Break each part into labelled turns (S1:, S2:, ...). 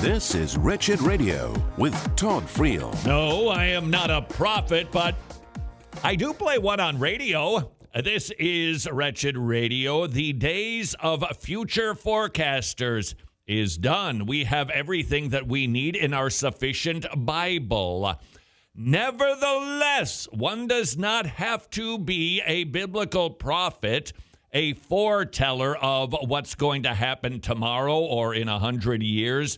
S1: This is Wretched Radio with Todd Friel.
S2: No, I am not a prophet, but I do play one on radio. This is Wretched Radio. The days of future forecasters is done. We have everything that we need in our sufficient Bible. Nevertheless, one does not have to be a biblical prophet, a foreteller of what's going to happen tomorrow or in 100 years,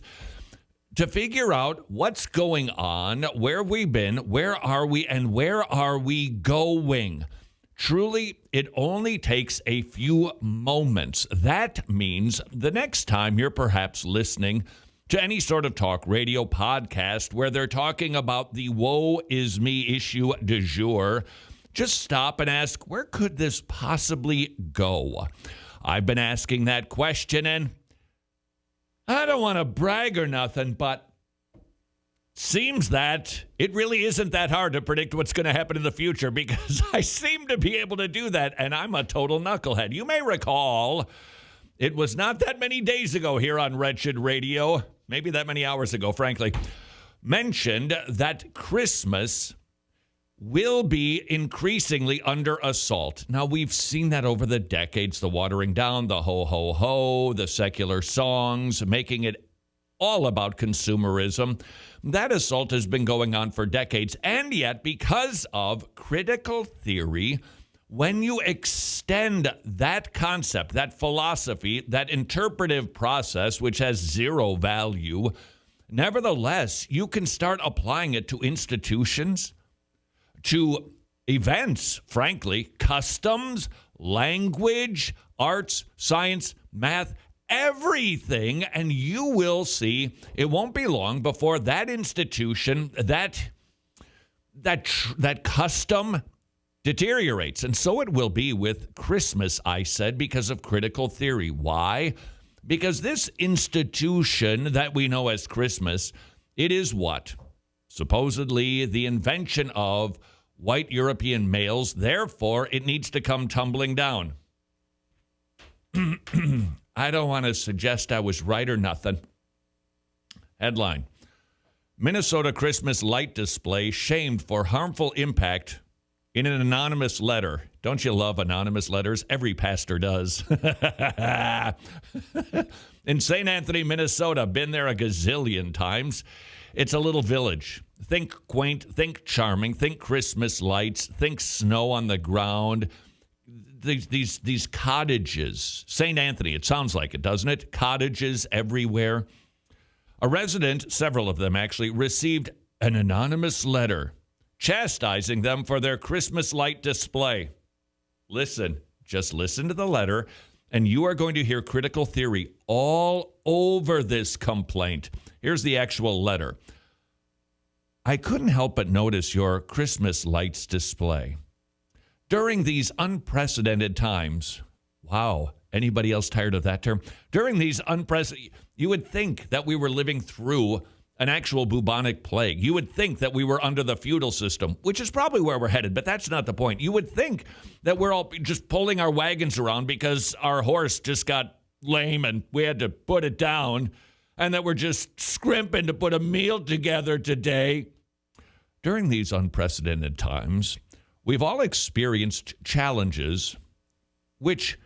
S2: to figure out what's going on, where we've been, where are we, and where are we going. Truly, it only takes a few moments. That means the next time you're perhaps listening to any sort of talk radio podcast where they're talking about the woe is me issue du jour, just stop and ask, where could this possibly go? I've been asking that question, and I don't want to brag or nothing, but seems that it really isn't that hard to predict what's going to happen in the future, because I seem to be able to do that, and I'm a total knucklehead. You may recall it was not that many days ago here on Wretched Radio, maybe that many hours ago, frankly, mentioned that Christmas will be increasingly under assault. Now, we've seen that over the decades, the watering down, the ho, ho, ho, the secular songs, making it all about consumerism. That assault has been going on for decades, and yet, because of critical theory, when you extend that concept, that philosophy, that interpretive process, which has zero value, nevertheless, you can start applying it to institutions, to events, frankly, customs, language, arts, science, math, everything, and you will see it won't be long before that institution, that custom deteriorates. And so it will be with Christmas, I said, because of critical theory. Why? Because this institution that we know as Christmas, it is what? Supposedly the invention of white European males. Therefore, it needs to come tumbling down. I don't want to suggest I was right or nothing. Headline: Minnesota Christmas light display shamed for harmful impact in an anonymous letter. Don't you love anonymous letters? Every pastor does. In St. Anthony, Minnesota, been there a gazillion times. It's a little village. Think quaint, think charming, think Christmas lights, think snow on the ground. These cottages. St. Anthony, it sounds like it, doesn't it? Cottages everywhere. A resident, several of them actually, received an anonymous letter chastising them for their Christmas light display. Listen, just listen to the letter, and you are going to hear critical theory all over this complaint. Here's the actual letter. I couldn't help but notice your Christmas lights display. During these unprecedented times, wow, anybody else tired of that term? During these unprecedented, you would think that we were living through an actual bubonic plague. You would think that we were under the feudal system, which is probably where we're headed, but that's not the point. You would think that we're all just pulling our wagons around because our horse just got lame and we had to put it down, and that we're just scrimping to put a meal together today. During these unprecedented times, we've all experienced challenges which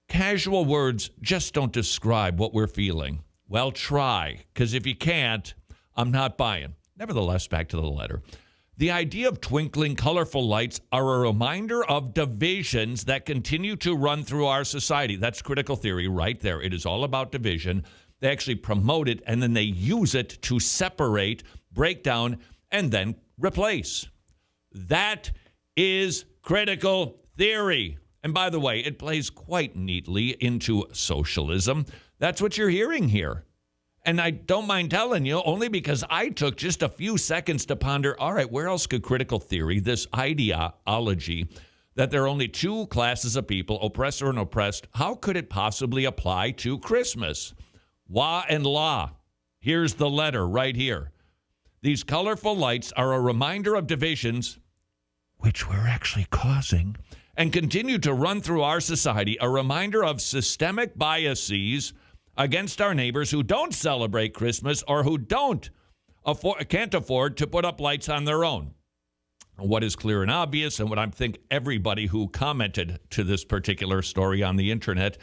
S2: casual words just don't describe what we're feeling. Well, try, because if you can't, I'm not buying. Nevertheless, back to the letter. The idea of twinkling, colorful lights are a reminder of divisions that continue to run through our society. That's critical theory right there. It is all about division. They actually promote it, and then they use it to separate, break down, and then replace. That is critical theory. And by the way, it plays quite neatly into socialism. That's what you're hearing here. And I don't mind telling you, only because I took just a few seconds to ponder, all right, where else could critical theory, this ideology, that there are only two classes of people, oppressor and oppressed, how could it possibly apply to Christmas? Wah and la. Here's the letter right here. These colorful lights are a reminder of divisions, which we're actually causing, and continue to run through our society, a reminder of systemic biases, against our neighbors who don't celebrate Christmas or who can't afford to put up lights on their own. What is clear and obvious, and what I think everybody who commented to this particular story on the internet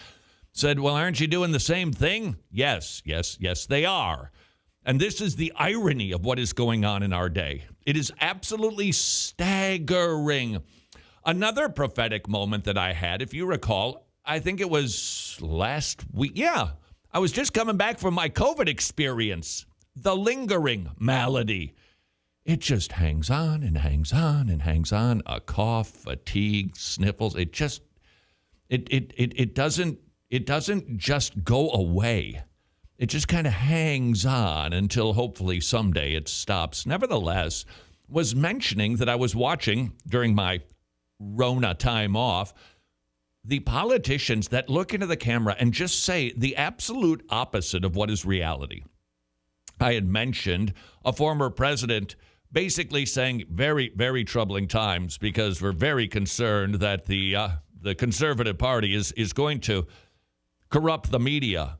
S2: said, well, aren't you doing the same thing? Yes, they are. And this is the irony of what is going on in our day. It is absolutely staggering. Another prophetic moment that I had, if you recall, I think it was last week. Yeah, I was just coming back from my COVID experience, the lingering malady. It just hangs on and hangs on and hangs on. A cough, fatigue, sniffles. It doesn't just go away. It just kind of hangs on until hopefully someday it stops. Nevertheless, was mentioning that I was watching during my Rona time off, the politicians that look into the camera and just say the absolute opposite of what is reality. I had mentioned a former president basically saying very, very troubling times because we're very concerned that the Conservative Party is going to corrupt the media.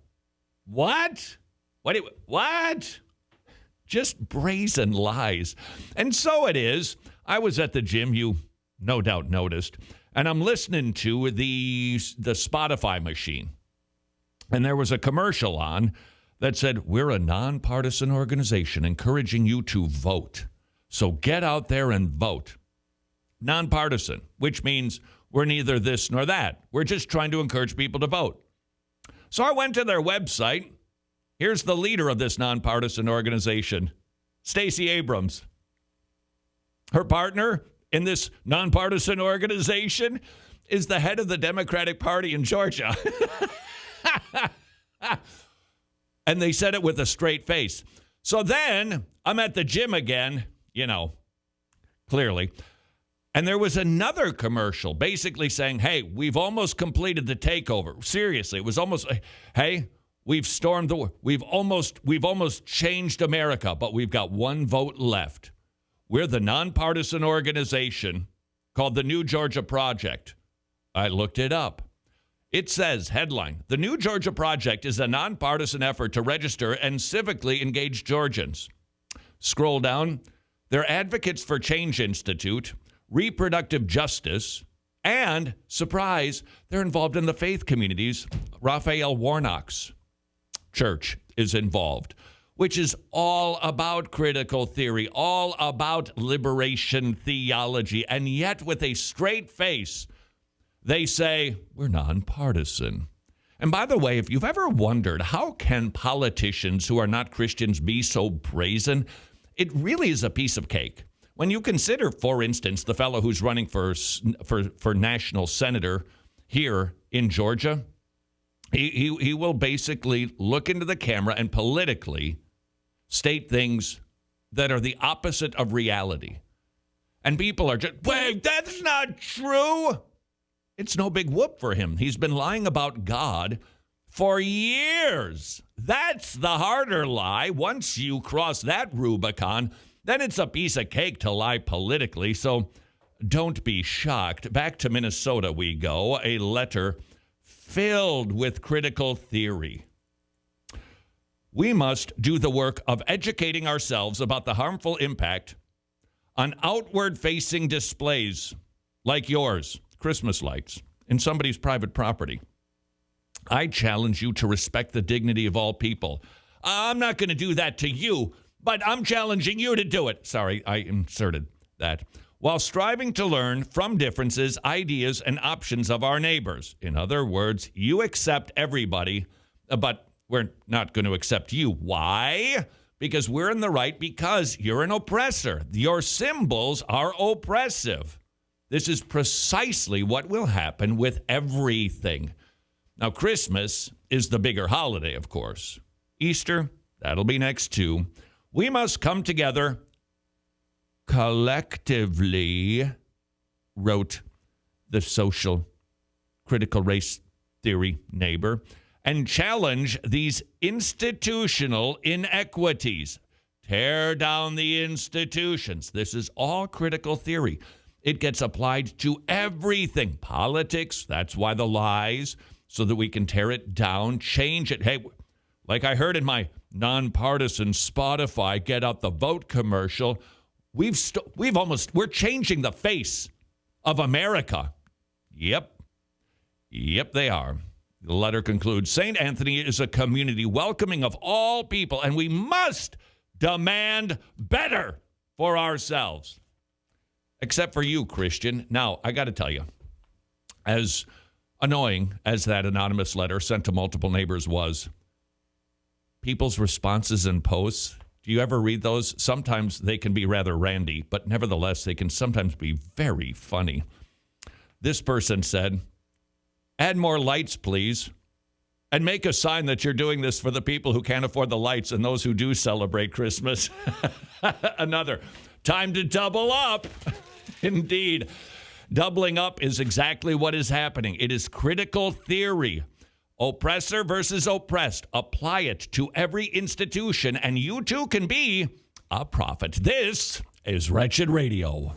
S2: What? What? Just brazen lies. And so it is. I was at the gym, you no doubt noticed, and I'm listening to the Spotify machine. And there was a commercial on that said, we're a nonpartisan organization encouraging you to vote. So get out there and vote. Nonpartisan, which means we're neither this nor that. We're just trying to encourage people to vote. So I went to their website. Here's the leader of this nonpartisan organization, Stacey Abrams. Her partner in this nonpartisan organization is the head of the Democratic Party in Georgia. And they said it with a straight face. So then I'm at the gym again, clearly. And there was another commercial basically saying, hey, we've almost completed the takeover. Seriously, it was almost, hey, we've stormed the war. We've almost changed America, but we've got one vote left. We're the nonpartisan organization called the New Georgia Project. I looked it up. It says, headline, the New Georgia Project is a nonpartisan effort to register and civically engage Georgians. Scroll down. They're advocates for Change Institute, reproductive justice, and, surprise, they're involved in the faith communities. Raphael Warnock's church is involved, which is all about critical theory, all about liberation theology, and yet with a straight face, they say, we're nonpartisan. And by the way, if you've ever wondered, how can politicians who are not Christians be so brazen? It really is a piece of cake. When you consider, for instance, the fellow who's running for national senator here in Georgia, he will basically look into the camera and politically state things that are the opposite of reality. And people are just, wait, that's not true. It's no big whoop for him. He's been lying about God for years. That's the harder lie. Once you cross that Rubicon, then it's a piece of cake to lie politically. So don't be shocked. Back to Minnesota we go. A letter filled with critical theory. We must do the work of educating ourselves about the harmful impact on outward-facing displays like yours, Christmas lights, in somebody's private property. I challenge you to respect the dignity of all people. I'm not going to do that to you, but I'm challenging you to do it. Sorry, I inserted that. While striving to learn from differences, ideas, and options of our neighbors. In other words, you accept everybody, but we're not going to accept you. Why? Because we're in the right, because you're an oppressor. Your symbols are oppressive. This is precisely what will happen with everything. Now, Christmas is the bigger holiday, of course. Easter, that'll be next too. We must come together collectively, wrote the social critical race theory neighbor, and challenge these institutional inequities. Tear down the institutions. This is all critical theory. It gets applied to everything. Politics, that's why the lies, so that we can tear it down, change it. Hey, Like I heard in my nonpartisan Spotify Get Out the Vote commercial, we're changing the face of America. Yep, they are. The letter concludes, St. Anthony is a community welcoming of all people, and we must demand better for ourselves. Except for you, Christian. Now, I got to tell you, as annoying as that anonymous letter sent to multiple neighbors was, people's responses and posts, do you ever read those? Sometimes they can be rather randy, but nevertheless, they can sometimes be very funny. This person said, add more lights, please, and make a sign that you're doing this for the people who can't afford the lights and those who do celebrate Christmas. Another, time to double up. Indeed. Doubling up is exactly what is happening. It is critical theory. Oppressor versus oppressed. Apply it to every institution, and you too can be a prophet. This is Wretched Radio.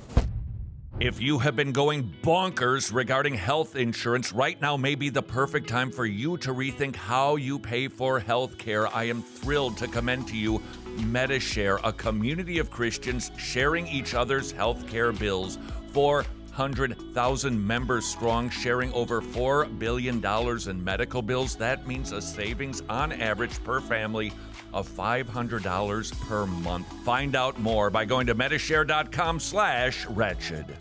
S2: If you have been going bonkers regarding health insurance, right now may be the perfect time for you to rethink how you pay for health care. I am thrilled to commend to you MediShare, a community of Christians sharing each other's health care bills. 400,000 members strong, sharing over $4 billion in medical bills. That means a savings on average per family of $500 per month. Find out more by going to medishare.com/wretched.